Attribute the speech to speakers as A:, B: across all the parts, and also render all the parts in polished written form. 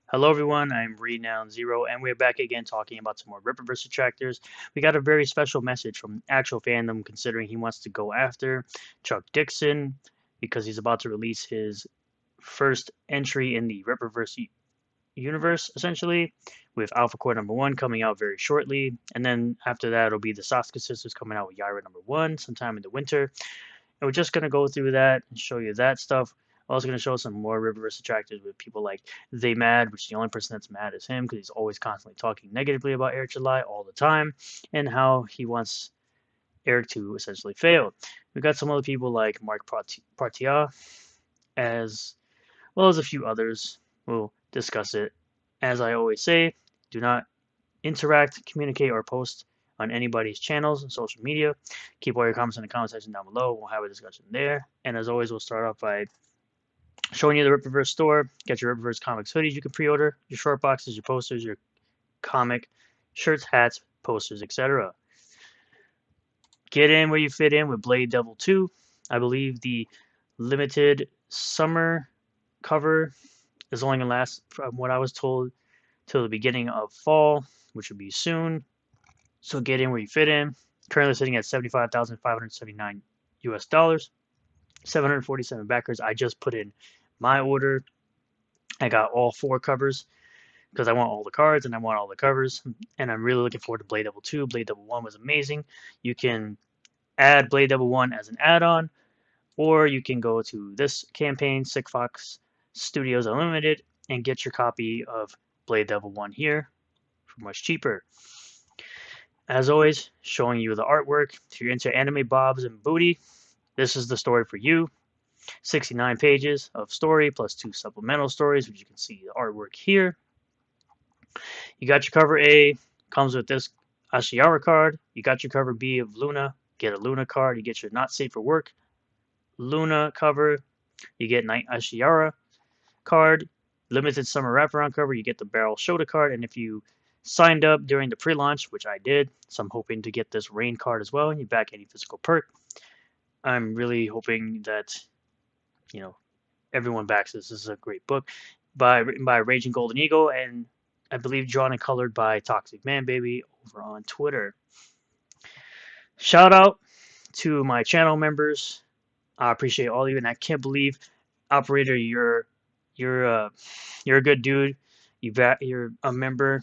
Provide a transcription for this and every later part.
A: Hello everyone, I'm Renown Zero, and we're back again talking about some more Rippaverse detractors. We got a very special message from actual fandom considering he wants to go after Chuck Dixon because he's about to release his first entry in the Rippaverse universe, essentially, with Alpha Core #1 coming out very shortly. And then after that, it'll be the Sasuke Sisters coming out with Yaira #1 sometime in the winter. And we're just going to go through that and show you that stuff. Also going to show some more Rippaverse detractors with people like They Mad, which the only person that's mad is him because he's always constantly talking negatively about Eric July all the time, and how he wants Eric to essentially fail. We got some other people like Mark Partia, as well as a few others. We'll discuss it. As I always say, do not interact, communicate, or post on anybody's channels and social media. Keep all your comments in the comment section down below. We'll have a discussion there. And as always, we'll start off by showing you the Rippaverse store. Get your Rippaverse comics hoodies you can pre-order, your short boxes, your posters, your comic shirts, hats, posters, etc. Get in where you fit in with Blade Devil 2. I believe the limited summer cover is only going to last, from what I was told, till the beginning of fall, which will be soon. So get in where you fit in. Currently sitting at 75,579 US dollars, 747 backers. I just put in my order. I got all 4 covers because I want all the cards and I want all the covers. And I'm really looking forward to Blade Devil 2. Blade Devil 1 was amazing. You can add Blade Devil 1 as an add-on, or you can go to this campaign, Sick Fox Studios Unlimited, and get your copy of Blade Devil 1 here for much cheaper. As always, showing you the artwork. If you're into anime bobs and booty, this is the story for you. 69 pages of story plus 2 supplemental stories, which you can see the artwork here. You got your cover A, comes with this Ashiara card. You got your cover B of Luna, get a Luna card. You get your Not Safe for Work Luna cover. You get Night Ashiara card. Limited Summer Wraparound cover. You get the Barrel Shota card. And if you signed up during the pre-launch, which I did, so I'm hoping to get this Rain card as well, and you back any physical perk. I'm really hoping that, everyone backs this. This is a great book written by Raging Golden Eagle, and I believe drawn and colored by Toxic Man Baby over on Twitter. Shout out to my channel members. I appreciate all of you, and I can't believe, Operator, you're a good dude. You're a member,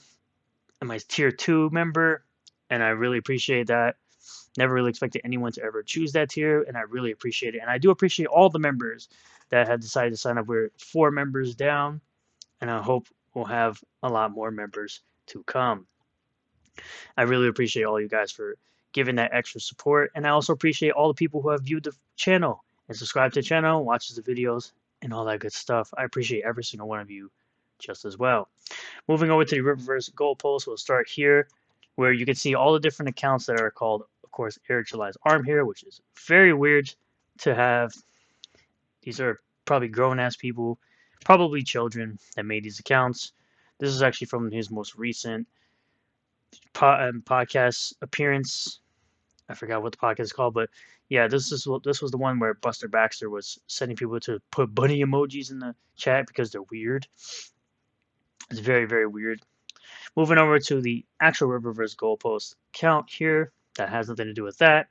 A: and my tier 2 member, and I really appreciate that. Never really expected anyone to ever choose that tier, and I really appreciate it. And I do appreciate all the members that have decided to sign up. We're 4 members down, and I hope we'll have a lot more members to come. I really appreciate all you guys for giving that extra support, and I also appreciate all the people who have viewed the channel and subscribed to the channel, watches the videos, and all that good stuff. I appreciate every single one of you just as well. Moving over to the Rippaverse Goalposts, we'll start here, where you can see all the different accounts that are called, of course, Eric July's Arm here, which is very weird to have. These are probably grown-ass people, probably children, that made these accounts. This is actually from his most recent podcast appearance. I forgot what the podcast is called, but yeah, this was the one where Buster Baxter was sending people to put bunny emojis in the chat because they're weird. It's very, very weird. Moving over to the actual Rippaverse Goalpost count here, that has nothing to do with that.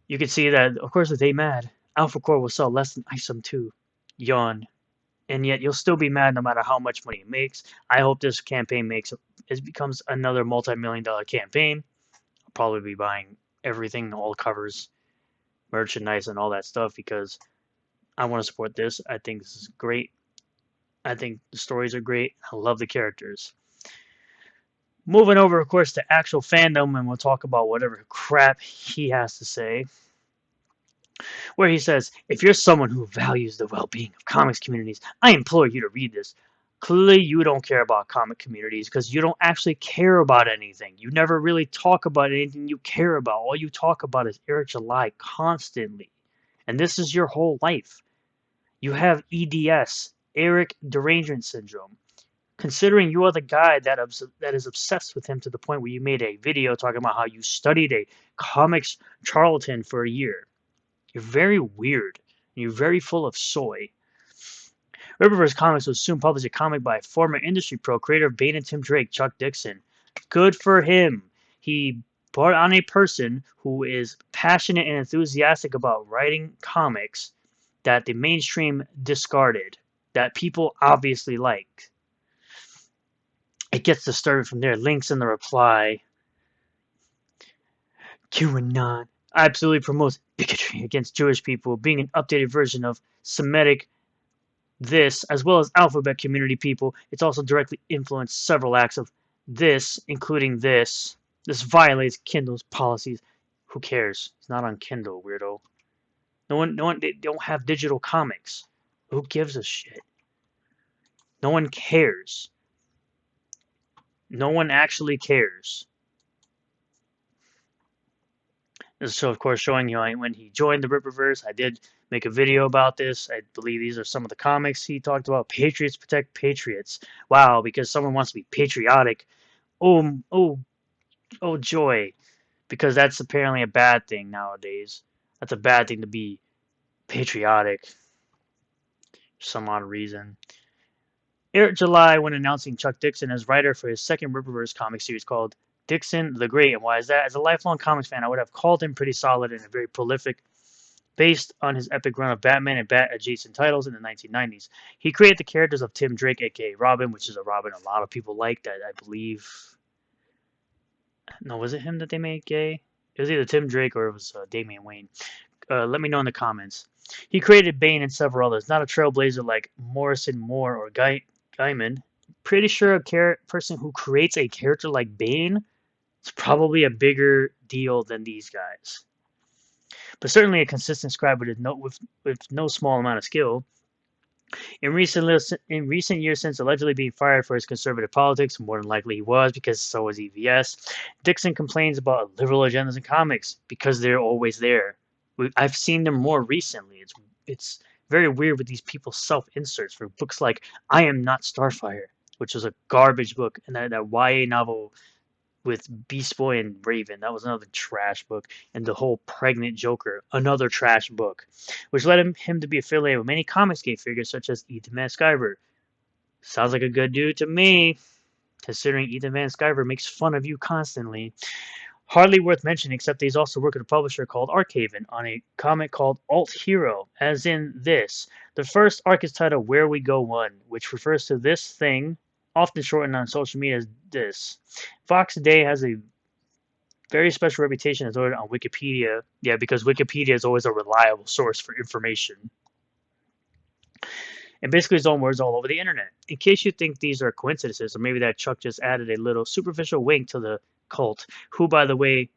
A: You can see that, of course, They Mad, Alpha Core will sell less than Isom 2. Yawn. And yet you'll still be mad no matter how much money it makes. I hope this campaign becomes another multi-million-dollar campaign. I'll probably be buying everything, all covers, merchandise, and all that stuff because I want to support this. I think this is great. I think the stories are great. I love the characters. Moving over, of course, to actual fandom, and we'll talk about whatever crap he has to say. Where he says, if you're someone who values the well-being of comics communities, I implore you to read this. Clearly, you don't care about comic communities because you don't actually care about anything. You never really talk about anything you care about. All you talk about is Eric July constantly. And this is your whole life. You have EDS, Eric Derangement Syndrome. Considering you are the guy that is obsessed with him to the point where you made a video talking about how you studied a comics charlatan for a year. You're very weird. You're very full of soy. Rippaverse Comics will soon publish a comic by former industry pro, creator of Bane and Tim Drake, Chuck Dixon. Good for him. He brought on a person who is passionate and enthusiastic about writing comics that the mainstream discarded, that people obviously like. It gets started from there. Links in the reply. QAnon absolutely promotes bigotry against Jewish people, being an updated version of Semitic this, as well as alphabet community people. It's also directly influenced several acts of this, including this. This violates Kindle's policies. Who cares? It's not on Kindle, weirdo. No one, they don't have digital comics. Who gives a shit? No one cares. No one actually cares. This is, of course, showing you when he joined the Rippaverse. I did make a video about this. I believe these are some of the comics he talked about. Patriots protect patriots. Wow, because someone wants to be patriotic. Oh, joy. Because that's apparently a bad thing nowadays. That's a bad thing to be patriotic. For some odd reason. Aired July when announcing Chuck Dixon as writer for his second Rippaverse comic series called Dixon the Great. And why is that? As a lifelong comics fan, I would have called him pretty solid and very prolific based on his epic run of Batman and Bat-adjacent titles in the 1990s. He created the characters of Tim Drake, aka Robin, which is a Robin a lot of people like that, I believe. No, was it him that they made gay? It was either Tim Drake or it was Damian Wayne. Let me know in the comments. He created Bane and several others. Not a trailblazer like Morrison Moore or Gaiman. Pretty sure a person who creates a character like Bane is probably a bigger deal than these guys. But certainly a consistent scribe with no small amount of skill. In recent years, since allegedly being fired for his conservative politics, more than likely he was, because so was EVS, Dixon complains about liberal agendas in comics because they're always there. I've seen them more recently. It's very weird with these people's self-inserts for books like I Am Not Starfire, which was a garbage book, and that YA novel with Beast Boy and Raven. That was another trash book. And the whole Pregnant Joker, another trash book, which led him to be affiliated with many Comicsgate figures such as Ethan Van Sciver. Sounds like a good dude to me, considering Ethan Van Sciver makes fun of you constantly. Hardly worth mentioning, except that he's also worked with a publisher called Arkhaven on a comic called Alt Hero, as in this. The first arc is titled Where We Go 1, which refers to this thing, often shortened on social media as this. Fox Day has a very special reputation as ordered on Wikipedia. Yeah, because Wikipedia is always a reliable source for information. And basically his own words all over the internet. In case you think these are coincidences, or maybe that Chuck just added a little superficial wink to the cult, who, by the way,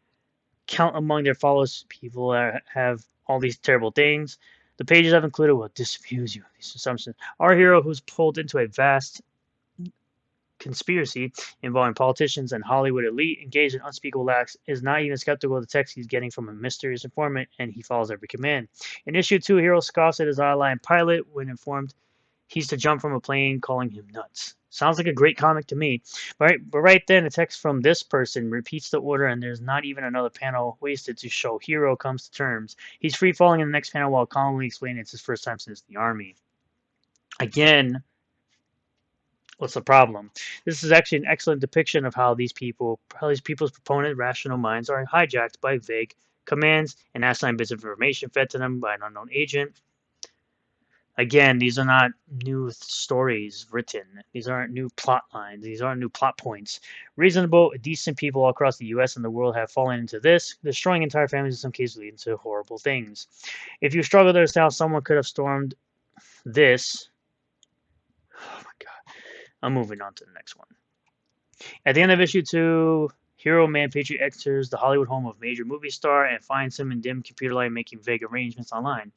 A: count among their followers people that have all these terrible things. The pages I've included will disabuse you of these assumptions. Our hero, who's pulled into a vast conspiracy involving politicians and Hollywood elite engaged in unspeakable acts, is not even skeptical of the text he's getting from a mysterious informant, and he follows every command. In issue 2, Hero scoffs at his ally and pilot when informed he's to jump from a plane, calling him nuts. Sounds like a great comic to me. But right then, a text from this person repeats the order, and there's not even another panel wasted to show Hero comes to terms. He's free falling in the next panel while calmly explaining it's his first time since the army. Again, what's the problem? This is actually an excellent depiction of how these people's proponent rational minds are hijacked by vague commands and assigned bits of information fed to them by an unknown agent. Again, these are not new stories written. These aren't new plot lines. These aren't new plot points. Reasonable, decent people all across the U.S. and the world have fallen into this, destroying entire families in some cases leading to horrible things. If you struggle to understand how someone could have stormed this... Oh my god. I'm moving on to the next one. At the end of issue 2, Hero Man Patriot enters the Hollywood home of major movie star and finds him in dim computer light making vague arrangements online.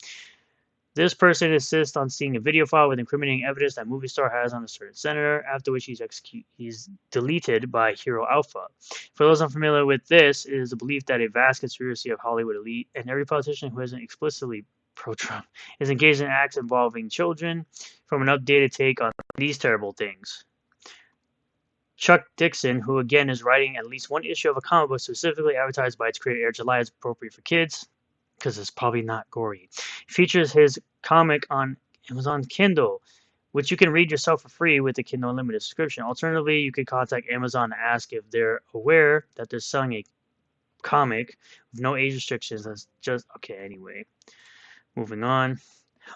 A: This person insists on seeing a video file with incriminating evidence that movie star has on a certain senator, after which he's deleted by Hero Alpha. For those unfamiliar with this, it is the belief that a vast conspiracy of Hollywood elite and every politician who isn't explicitly pro-Trump is engaged in acts involving children from an updated take on these terrible things. Chuck Dixon, who again is writing at least one issue of a comic book specifically advertised by its creator Air July as appropriate for kids, because it's probably not gory, features his comic on Amazon Kindle, which you can read yourself for free with the Kindle Unlimited subscription. Alternatively, you could contact Amazon and ask if they're aware that they're selling a comic with no age restrictions. That's just okay. Anyway, moving on.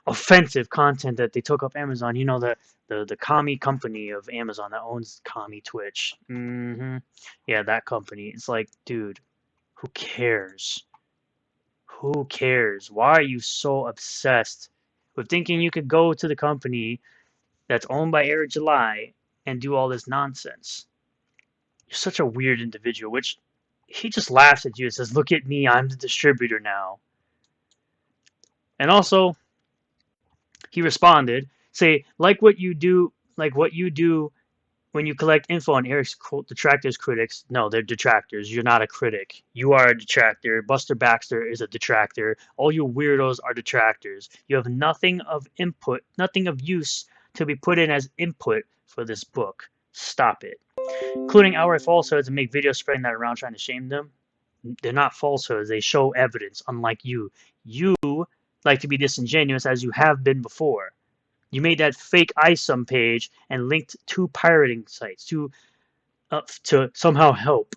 A: Offensive content that they took off Amazon. You know, the commie company of Amazon that owns commie Twitch. Yeah, that company. It's like, dude, who cares? Who cares? Why are you so obsessed with thinking you could go to the company that's owned by Eric July and do all this nonsense? You're such a weird individual, which he just laughs at you and says, look at me, I'm the distributor now. And also, he responded, say, like what you do when you collect info on Eric's detractors critics. No, they're detractors. You're not a critic. You are a detractor. Buster Baxter is a detractor. All you weirdos are detractors. You have nothing of input, nothing of use to be put in as input for this book. Stop it. Including outright falsehoods and make videos spreading that around trying to shame them. They're not falsehoods. They show evidence, unlike you. You like to be disingenuous as you have been before. You made that fake ISOM page and linked two pirating sites to somehow help,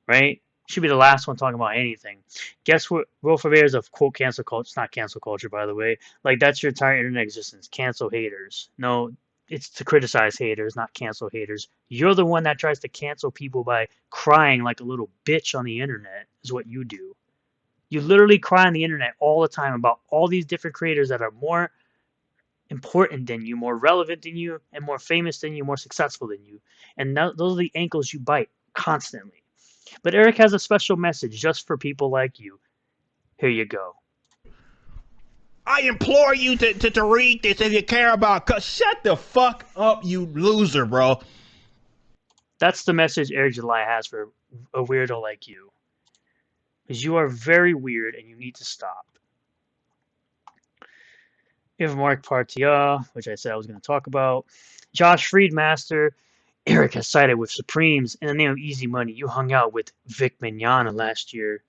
A: right? Should be the last one talking about anything. Guess what? World purveyors of quote cancel culture. It's not cancel culture, by the way. Like that's your entire internet existence. Cancel haters. No, it's to criticize haters, not cancel haters. You're the one that tries to cancel people by crying like a little bitch on the internet. Is what you do. You literally cry on the internet all the time about all these different creators that are more important than you, more relevant than you, and more famous than you, more successful than you. And those are the ankles you bite constantly. But Eric has a special message just for people like you. Here you go.
B: I implore you to read this if you care about. Shut the fuck up, you loser, bro.
A: That's the message Eric July has for a weirdo like you. Because you are very weird and you need to stop. You have Mark Partia, which I said I was going to talk about. Josh Friedmaster. Eric has sided with Supremes in the name of easy money. You hung out with Vic Mignogna last year.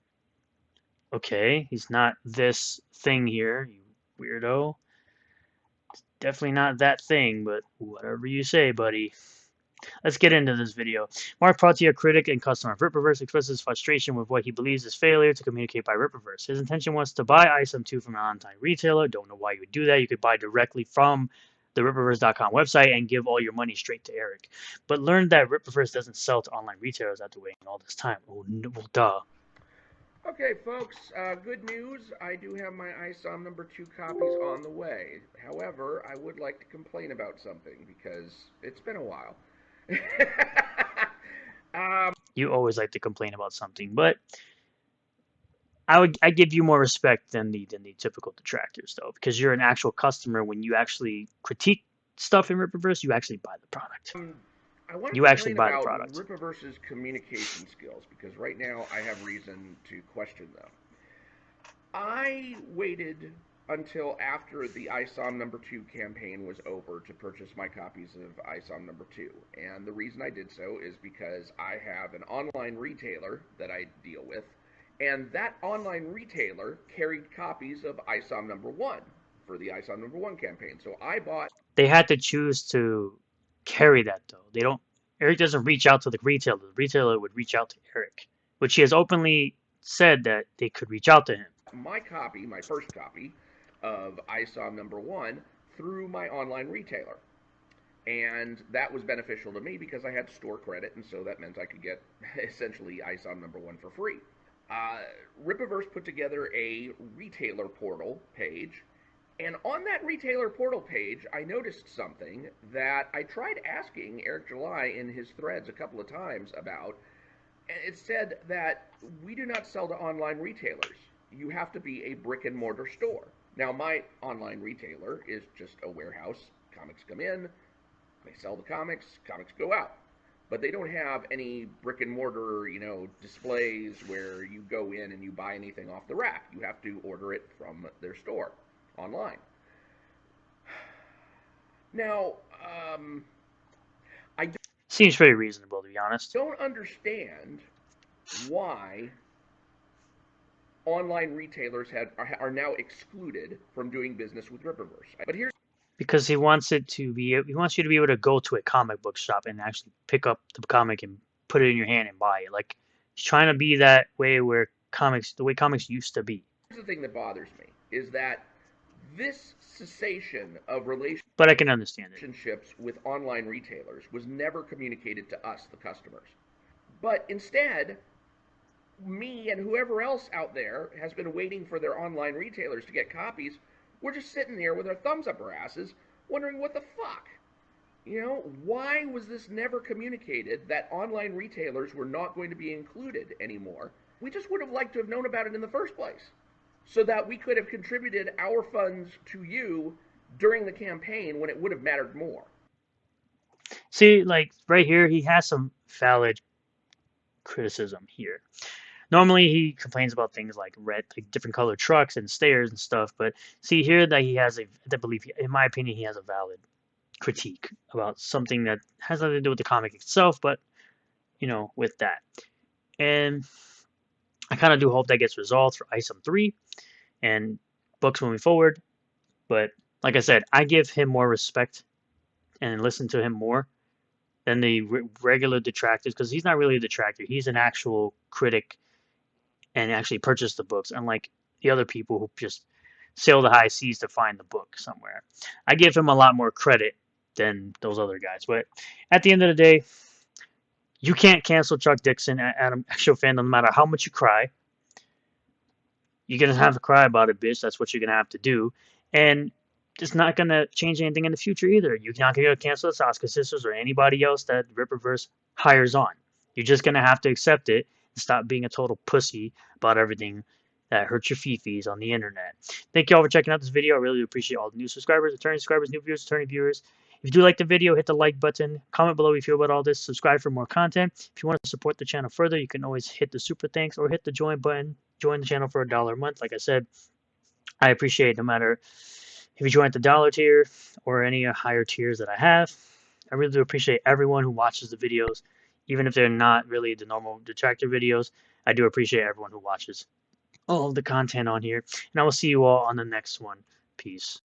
A: Okay, he's not this thing here, you weirdo. Definitely not that thing, but whatever you say, buddy. Let's get into this video. Mark Partia, critic and customer of Rippaverse, expresses frustration with what he believes is failure to communicate by Rippaverse. His intention was to buy ISOM 2 from an online retailer. Don't know why you would do that. You could buy directly from the Rippaverse.com website and give all your money straight to Eric. But learned that Rippaverse doesn't sell to online retailers after waiting all this time. Oh, no, well, duh.
C: Okay, folks, good news. I do have my ISOM number 2 copies on the way. However, I would like to complain about something because it's been a while.
A: You always like to complain about something, but I give you more respect than the typical detractors, though, because you're an actual customer. When you actually critique stuff in Rippaverse, you actually buy the product.
C: I want to
A: You actually
C: complain
A: buy the
C: about
A: product.
C: Rippaverse's communication skills because right now I have reason to question them. I waited until after the ISOM number 2 campaign was over to purchase my copies of ISOM number 2. And the reason I did so is because I have an online retailer that I deal with, and that online retailer carried copies of ISOM number 1 for the ISOM number 1 campaign. So I bought...
A: They had to choose to carry that, though. They don't. Eric doesn't reach out to the retailer. The retailer would reach out to Eric, which he has openly said that they could reach out to him.
C: My copy, my first copy of ISOM number 1 through my online retailer. And that was beneficial to me because I had store credit, and so that meant I could get essentially ISOM number 1 for free. Rippaverse put together a retailer portal page, and on that retailer portal page, I noticed something that I tried asking Eric July in his threads a couple of times about, and it said that we do not sell to online retailers. You have to be a brick and mortar store. Now, my online retailer is just a warehouse. Comics come in, they sell the comics go out. But they don't have any brick and mortar, displays where you go in and you buy anything off the rack. You have to order it from their store online. Now, I
A: Seems pretty reasonable, to be honest.
C: don't understand why online retailers are now excluded from doing business with Rippaverse. But here's...
A: because he wants you to be able to go to a comic book shop and actually pick up the comic and put it in your hand and buy it. Like he's trying to be that way where the way comics used to be.
C: Here's the thing that bothers me is that this cessation of
A: But I can understand it.
C: relationships with online retailers was never communicated to us, the customers. But instead, me and whoever else out there has been waiting for their online retailers to get copies. We're just sitting there with our thumbs up our asses, wondering what the fuck. You know, why was this never communicated that online retailers were not going to be included anymore? We just would have liked to have known about it in the first place, so that we could have contributed our funds to you during the campaign when it would have mattered more.
A: See, like right here, he has some valid criticism here. Normally, he complains about things like different colored trucks and stairs and stuff. But see here that he has I believe, in my opinion, he has a valid critique about something that has nothing to do with the comic itself, but with that. And I kind of do hope that gets resolved for ISOM 3 and books moving forward. But like I said, I give him more respect and listen to him more than the regular detractors, because he's not really a detractor. He's an actual critic and actually purchased the books, unlike the other people who just sail the high seas to find the book somewhere. I give him a lot more credit than those other guys. But at the end of the day, you can't cancel Chuck Dixon at Actual Fandom no matter how much you cry. You're going to have to cry about it, bitch. That's what you're going to have to do. And it's not going to change anything in the future either. You're not going to cancel the Saska Sisters or anybody else that Rippaverse hires on. You're just going to have to accept it and stop being a total pussy about everything that hurts your fifis on the internet. Thank you all for checking out this video. I really appreciate all the new subscribers, returning subscribers, new viewers, returning viewers. If you do like the video, hit the like button. Comment below what you feel about all this. Subscribe for more content. If you want to support the channel further, you can always hit the super thanks or hit the join button. Join the channel for $1 a month. Like I said, I appreciate it no matter if you join at the dollar tier or any higher tiers that I have. I really do appreciate everyone who watches the videos, even if they're not really the normal detractor videos. I do appreciate everyone who watches all of the content on here. And I will see you all on the next one. Peace.